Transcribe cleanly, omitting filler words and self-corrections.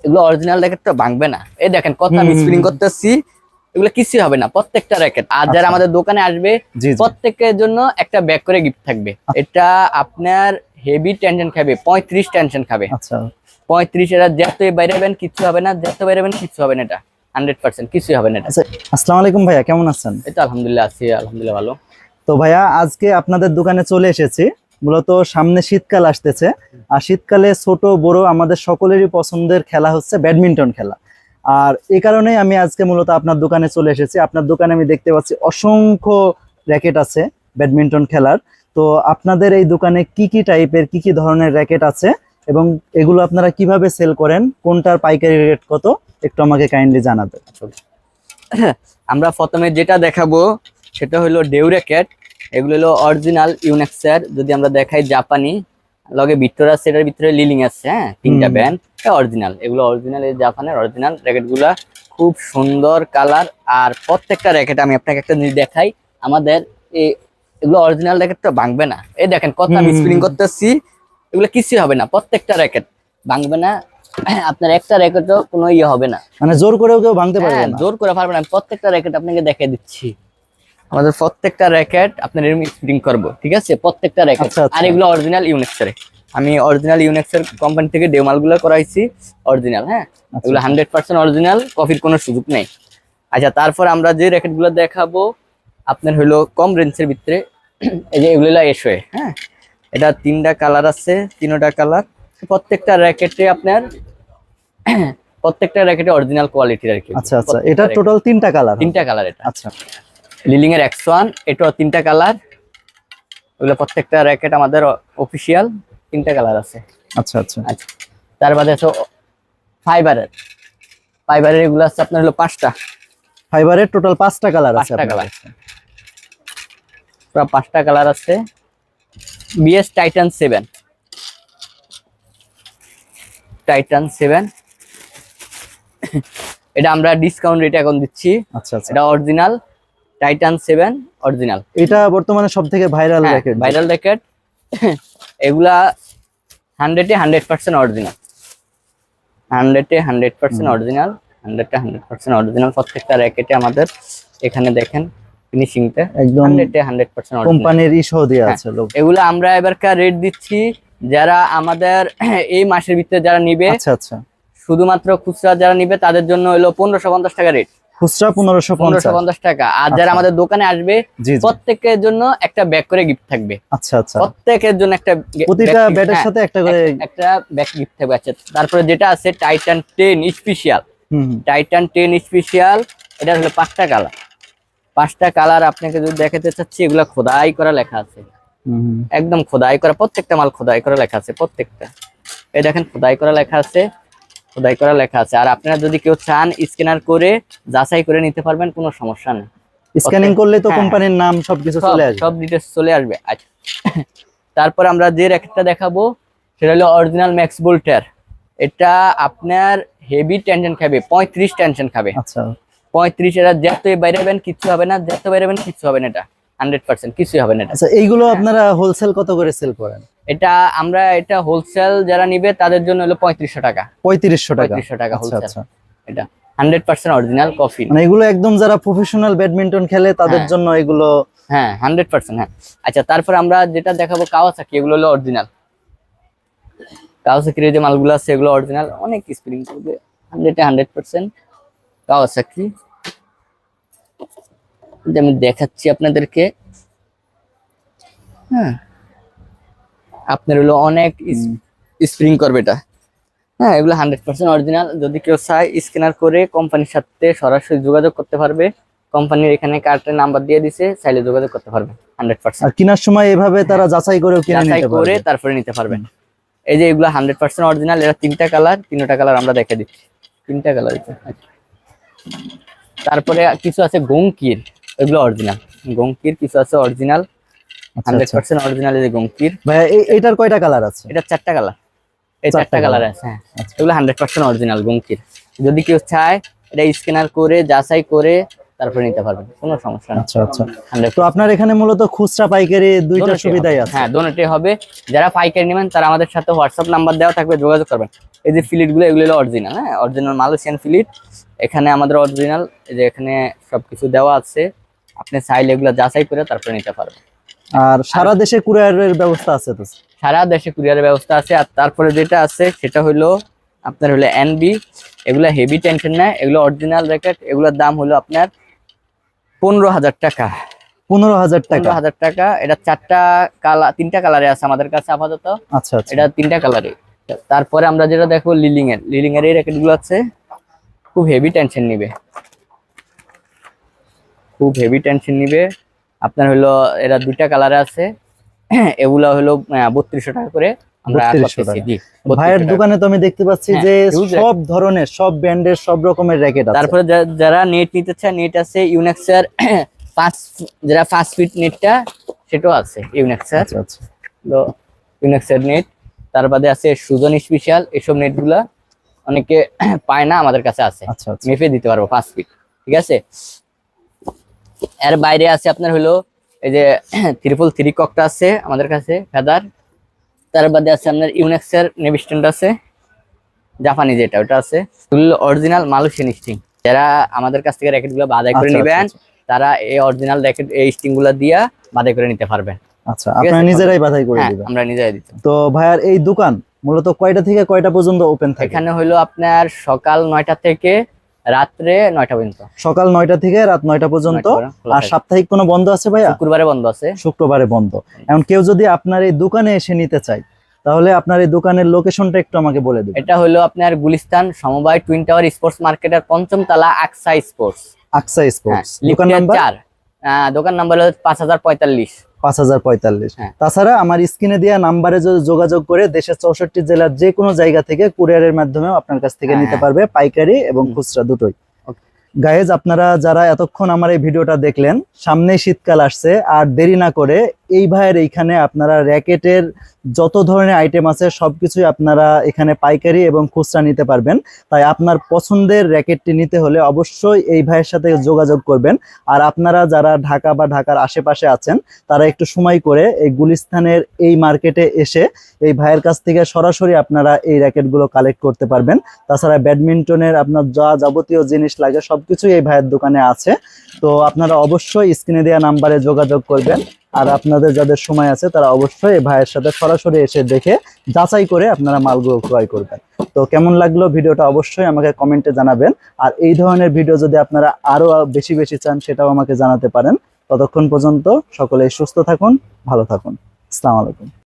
এগুলো original racket তো ভাঙবে না। এই দেখেন কত আমি স্প্রিং করতেছি, এগুলো কিছুই হবে না, প্রত্যেকটা র্যাকেট। আর যারা আমাদের দোকানে আসবে প্রত্যেকের জন্য একটা ব্যাগ করে গিফট থাকবে। এটা আপনার হেভি টেনশন খাবে, 35 টেনশন খাবে। আচ্ছা 35 এর যতই বাইরেবেন কিছু হবে না, যত বাইরেবেন কিছু হবে না, এটা 100% কিছুই হবে না এটা। আসসালামু আলাইকুম ভাইয়া, কেমন আছেন? এই তো আলহামদুলিল্লাহ আছি, আলহামদুলিল্লাহ ভালো। তো ভাইয়া আজকে আপনাদের দোকানে চলে এসেছি, মূলত সামনে শীতকাল আসতেছে, আর শীতকালে ছোট বড় আমাদের সকলেরই পছন্দের খেলা হচ্ছে ব্যাডমিন্টন খেলা। আর এই কারণেই আমি আজকে মূলত আপনার দোকানে চলে এসেছি। আপনার দোকানে আমি দেখতে পাচ্ছি অসংখ্য র্যাকেট আছে ব্যাডমিন্টন খেলার। তো আপনাদের এই দোকানে কি কি টাইপের কি কি ধরনের র্যাকেট আছে এবং এগুলো আপনারা কিভাবে সেল করেন, কোনটার পাইকারি রেট কত, একটু আমাকে কাইন্ডলি জানাবেন। আমরা প্রথমে যেটা দেখাবো সেটা হলো ডেউ র্যাকেট। এগুলো হলো অরিজিনাল ইউনেক্সের। যদি আমরা দেখাই জাপানি, লগে ভিক্টর আছে, এটার ভিতরে লিলিং আছে, হ্যাঁ 3টা ব্যান্ড, অরিজিনাল। এগুলো অরিজিনাল, এই জাপানের অরিজিনাল র্যাকেট গুলা, খুব সুন্দর কালার। আর প্রত্যেকটা র্যাকেট আমি আপনাকে একটা জিনিস দেখাই, আমাদের এগুলো অরিজিনাল র্যাকেট তো ভাঙবে না। এই দেখেন কত আমি স্প্রিং করতেছি, এগুলো কিছুই হবে না, প্রত্যেকটা র্যাকেট ভাঙবে না। আপনার একটা র্যাকেটও কোনো ইয়ে হবে না, মানে জোর করেও কেউ ভাঙতে পারবে না? জোর করে পারবে না। প্রত্যেকটা র্যাকেট আপনাকে দেখিয়ে দিচ্ছি, আমাদের প্রত্যেকটা র্যাকেট আপনার এরকম স্প্রিং করবো, ঠিক আছে? প্রত্যেকটা র্যাকেট। আর এগুলো অরিজিনাল ইউনেক্সের, আমি অরিজিনাল ইউনেক্সের কোম্পানি থেকে ডেমাল গুলো করাইছি অরিজিনাল, হ্যাঁ এগুলো 100% অরিজিনাল, কপির কোনো সুযোগ নেই। আচ্ছা, তারপর আমরা যে র্যাকেট গুলো দেখাবো আপনার হলো কম রেঞ্জের ভিতরে, এই যে এগুলো এসে, হ্যাঁ এটা 3টা কালার আছে, 3টা কালার। প্রত্যেকটা র্যাকেটে আপনার প্রত্যেকটা র্যাকেটে অরিজিনাল কোয়ালিটির আর কি। আচ্ছা আচ্ছা, এটা টোটাল 3টা কালার? 3টা কালার এটা। আচ্ছা, লিলিং এর X1, এটাও 3টা কালার। ওগুলো প্রত্যেকটা র্যাকেট আমাদের অফিসিয়াল, 3টা কালার আছে। আচ্ছা আচ্ছা আচ্ছা, তার বাদে আছে ফাইবারের, এগুলো আছে আপনার হলো 5টা। ফাইবারের টোটাল 5টা কালার আছে? 5টা কালার, পুরো 5টা কালার আছে। বিএস টাইটান 7, এটা আমরা ডিসকাউন্ট রেটে এখন দিচ্ছি। আচ্ছা আচ্ছা, এটা অরিজিনাল টাইটান 7 অরিজিনাল। এটা বর্তমানে সবথেকে ভাইরাল র্যাকেট। Viral racket. এগুলা 100% অরিজিনাল, 100% অরিজিনাল, 100% অরিজিনাল। প্রত্যেকটা র্যাকেটে আমাদের এখানে দেখেন ফিনিশিংটা একদম 100% অরিজিনাল, কোম্পানির ইস্যু দেয়া আছে। এগুলো আমরা এবারকার রেট দিচ্ছি, যারা আমাদের এই মাসের ভিতরে যারা নিবে, আচ্ছা আচ্ছা, শুধুমাত্র খুচরা যারা নিবে তাদের জন্য হলো 1550 টাকা রেট, খুচরা 1550 টাকা। আর যারা আমাদের দোকানে আসবে প্রত্যেকের জন্য একটা ব্যাগ করে গিফট থাকবে। আচ্ছা আচ্ছা, প্রত্যেকের জন্য একটা, প্রতিটা ব্যাগের সাথে একটা করে একটা ব্যাগ গিফট থাকবে। আচ্ছা, তারপরে যেটা আছে টাইটান 10 স্পেশাল, টাইটান 10 স্পেশাল, এটা হলো 5টা কালার। 5টা কালার আপনাকে যদি দেখাতে চাচ্ছি, এগুলা খোদাই করা লেখা আছে, একদম খোদাই করা, প্রত্যেকটা মাল খোদাই করা লেখা আছে প্রত্যেকটা। এই দেখেন খোদাই করা লেখা আছে, খোদাই করা লেখা আছে। আর আপনারা যদি কেউ চান স্ক্যানার করে যাচাই করে নিতে পারবেন, কোনো সমস্যা নেই। স্ক্যানিং করলে তো কোম্পানির নাম সবকিছু চলে আসবে, সব ডিটেইলস চলে আসবে। আচ্ছা, তারপর আমরা যে র্যাকেটটা দেখাবো সেটা হলো অরিজিনাল ম্যাক্স বোল্টার। এটা আপনার হেভি টেনশন খাবে, 35 টেনশন খাবে। আচ্ছা, 35 এর যতই বাইরেবেন কিছু হবে না, যত বাইরেবেন কিছু হবে না, এটা 100% কিছুই হবে না এটা। আচ্ছা, এইগুলো আপনারা হোলসেল কত করে সেল করেন? এটা আমরা এটা হোলসেল যারা নিবে তাদের জন্য হলো 3500 টাকা। 3500 টাকা হোলসেল। এটা 100% অরিজিনাল কফি, মানে এগুলো একদম যারা প্রফেশনাল ব্যাডমিন্টন খেলে তাদের জন্য এগুলো, হ্যাঁ 100%। হ্যাঁ, আচ্ছা, তারপর আমরা যেটা দেখাবো কাওয়াসাকি, এগুলো হলো অরিজিনাল। কাওয়াসাকির যে মালগুলো আছে এগুলো অরিজিনাল, অনেক স্প্রিং করবে, 100% কাওয়াসাকি। আমি দেখাচ্ছি আপনাদেরকে, হ্যাঁ আপনার হলো অনেক স্প্রিং করবে এটা, হ্যাঁ এগুলো 100% অরিজিনাল। যদি কেউ চায় স্ক্যানার করে কোম্পানির সাথে সরাসরি যোগাযোগ করতে পারবে, কোম্পানির এখানে কার্ডের নাম্বার দিয়ে দিছে, চাইলে যোগাযোগ করতে পারবে 100%। আর কেনার সময় এভাবে তারা যাচাই করেও কিনে নিতে পারবে, করে তারপরে নিতে পারবেন। এই যে এগুলো 100% অরিজিনাল, এরা 3টা কালার, 3টা কালার আমরা দেখে দিচ্ছি, 3টা কালার। তারপরে কিছু আছে গংকির, এগুলো অরিজিনাল গংকির, কিছু আছে অরিজিনাল 100% অরিজিনাল। এই যে গংকির ভাই, এটার কয়টা কালার আছে? এটা 4টা কালার, এই 4টা কালার আছে, হ্যাঁ এগুলো 100% অরিজিনাল গংকির। যদি কেউ চায় এটা স্ক্যানার করে যাচাই করে তারপরে নিতে পারবেন, কোনো সমস্যা নেই। আচ্ছা আচ্ছা। 100% তো আপনার এখানে মূলত খুচরা পাইকারি দুইটা দোনোটাই সুবিধাই হবে। আছে। হ্যাঁ, দোনোটাই হবে। যারা পাইকারি নেবেন তারা আমাদের সাথে হোয়াটসঅ্যাপ নাম্বার দেওয়া থাকবে, যোগাযোগ করবেন। এই যে ফিলিট গুলো, এগুলো হলো অরিজিনাল, হ্যাঁ, অরিজিনাল মালয়েশিয়ান ফিলিট। এখানে আমাদের অরিজিনাল, এই যে এখানে সবকিছু দেওয়া আছে, আপনি চাইলে এগুলো যাচাই করে তারপরে নিতে পারবেন। আর সারা দেশে কুরিয়ারের ব্যবস্থা আছে তো? সারা দেশে কুরিয়ারের ব্যবস্থা আছে। আর তারপরে যেটা আছে সেটা হলো আপনার হলো এনবি, এগুলো হেভি টেনশন নেয়, এগুলো অরিজিনাল র্যাকেট, এগুলোর দাম হলো আপনার 15,000 টাকা। 15,000 টাকা? 15,000 টাকা। এটা চারটা কালার, তিনটা কালারে আছে আমাদের কাছে আপাতত। আচ্ছা আচ্ছা। এটা তিনটা কালারে। তারপরে আমরা যেটা দেখবো লিলিং এর এই র্যাকেট গুলো আছে, খুব হেভি টেনশন নিবে, খুব হেভি টেনশন নিবে। আপনার হলো এরা দুইটা কালারে আছে, এগুলা হলো 3200 টাকা করে আমরা 3200 করতেছি। টাকা। জি, ভাইয়ের 3200 টাকা। দোকানে তো আমি দেখতে পাচ্ছি হ্যাঁ, যে huge সব ধরনের, সব ব্র্যান্ডের, সব রকমের র্যাকেট আছে। তারপরে যারা নেট নিতে চায়, নেট আছে ইউনেক্সের 5, যারা 5 ফিট নেটটা সেটাও আছে ইউনেক্সের। আচ্ছা আচ্ছা। তো ইউনেক্সের নেট, তার বাদে আছে সুজন স্পেশাল, এসব নেটগুলা অনেকে পায় না, আমাদের কাছে আছে, আচ্ছা আচ্ছা। মেপে দিতে পারবো 5 ফিট, ঠিক আছে। এর বাইরে আছে আপনার হলো এই যে 333 ককটা আছে আমাদের কাছে ফেদার। তার বাদে আছে আপনার ইউনেক্সের নেভি স্ট্যান্ড আছে, জাপানি যেটা ওটা আছে, অরিজিনাল মালয়েশিয়ান স্টিং। যারা আমাদের কাছ থেকে র্যাকেট গুলো বাদাই করে আচ্ছা, নেবেন, আচ্ছা, তারা এই অরিজিনাল র্যাকেট, এই স্টিং গুলা দিয়া বাদাই করে নিতে পারবেন। আচ্ছা, ঠিক আপনারা আছে? নিজেরাই বাছাই করে হ্যাঁ, দিবেন? আমরা নিজেরাই দিচ্ছি। তো ভাইয়ার এই দোকান মূলত কয়টা থেকে কয়টা পর্যন্ত ওপেন থাকে? এখানে হলো আপনার সকাল 9টা থেকে রাত্রে 9টা পর্যন্ত। সকাল 9টা থেকে রাত 9টা পর্যন্ত। 9টা পর্যন্ত খোলা আর থাকে। সাপ্তাহিক কোনো বন্ধ আছে ভাইয়া? শুক্রবারে বন্ধ আছে। শুক্রবারে বন্ধ। এখন কেউ যদি আপনার এই দোকানে এসে নিতে চায়, তাহলে আপনার এই দোকানের লোকেশনটা একটু আমাকে বলে দিবেন। এটা হলো আপনার গুলিস্তান সমবায় টুইন টাওয়ার স্পোর্টস মার্কেটের 5ম তলা, আকসা স্পোর্টস। আকসা স্পোর্টস। দোকান দোকান নাম্বার? 4। দোকান নাম্বার হলো 5045। 5045। হ্যাঁ। তাছাড়া আমার স্ক্রিনে দেওয়া নাম্বারে যদি যোগাযোগ করে দেশের 64 জেলার যে কোনো জায়গা থেকে কুরিয়ারের মাধ্যমেও আপনার কাছ থেকে নিতে হ্যাঁ। পারবে, পাইকারি এবং খুচরা দুটোই। Okay. গাইজ, আপনারা যারা এতক্ষণ আমার এই ভিডিওটা দেখলেন, সামনে শীতকাল আসছে, আর দেরি না করে এই ভাইয়ের এইখানে আপনারা র্যাকেটের যত ধরনের আইটেম আছে সবকিছুই আপনারা এখানে পাইকারি এবং খুচরা নিতে পারবেন। তাই আপনার পছন্দের র্যাকেটটি নিতে হলে অবশ্যই এই ভাইয়ের সাথে যোগাযোগ করবেন। আর আপনারা যারা ঢাকা বা ঢাকার আশেপাশে আছেন, তারা একটু সময় করে এই গুলিস্তানের এই মার্কেটে এসে এই ভাইয়ের কাছ থেকে সরাসরি আপনারা এই র্যাকেটগুলো কালেক্ট করতে পারবেন। তাছাড়া ব্যাডমিন্টনের আপনার যা যাবতীয় জিনিস লাগে সবকিছুই এই ভাইয়ের দোকানে আছে। তো আপনারা অবশ্যই স্ক্রিনে দেওয়া নাম্বারে যোগাযোগ করবেন। আর আপনাদের যাদের সময় আছে তারা অবশ্যই এই ভাইয়ের সাথে সরাসরি এসে দেখে যাচাই করে আপনারা মালগুলো ক্রয় করবেন। তো কেমন লাগলো ভিডিওটা অবশ্যই আমাকে কমেন্টে জানাবেন। আর এই ধরনের ভিডিও যদি আপনারা আরো বেশি বেশি চান, সেটাও আমাকে জানাতে পারেন। ততক্ষণ পর্যন্ত সকলেই সুস্থ থাকুন, ভালো থাকুন। আসসালামু আলাইকুম।